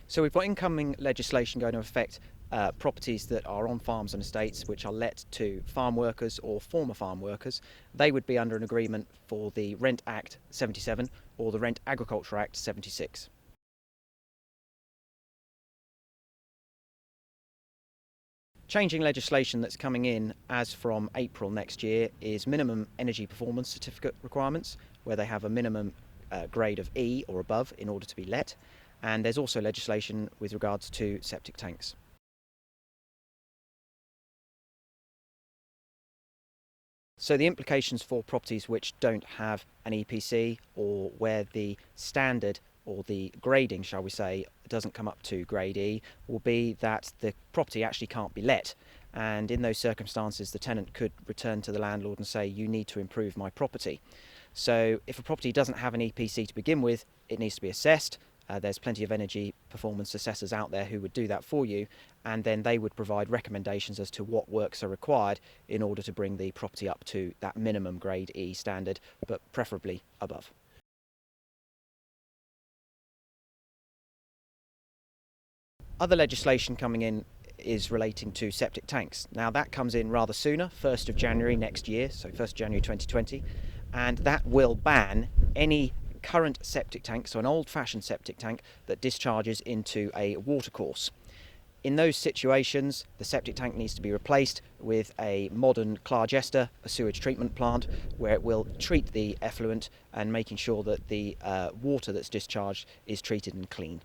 So we've got incoming legislation going to affect properties that are on farms and estates which are let to farm workers or former farm workers. They would be under an agreement for the Rent Act 77 or the Rent Agriculture Act 76. Changing legislation that's coming in as from April next year is minimum energy performance certificate requirements, where they have a minimum grade of E or above in order to be let, and there's also legislation with regards to septic tanks. So the implications for properties which don't have an EPC, or where the standard or the grading, shall we say, doesn't come up to grade E, will be that the property actually can't be let. And in those circumstances, the tenant could return to the landlord and say, you need to improve my property. So if a property doesn't have an EPC to begin with, it needs to be assessed. There's plenty of energy performance assessors out there who would do that for you, and then they would provide recommendations as to what works are required in order to bring the property up to that minimum grade E standard, but preferably above. Other legislation coming in is relating to septic tanks. Now that comes in rather sooner, 1st of January next year, so 1st January 2020, and that will ban any current septic tank, so an old-fashioned septic tank that discharges into a watercourse. In those situations, the septic tank needs to be replaced with a modern Clargester, a sewage treatment plant, where it will treat the effluent and making sure that the water that's discharged is treated and clean.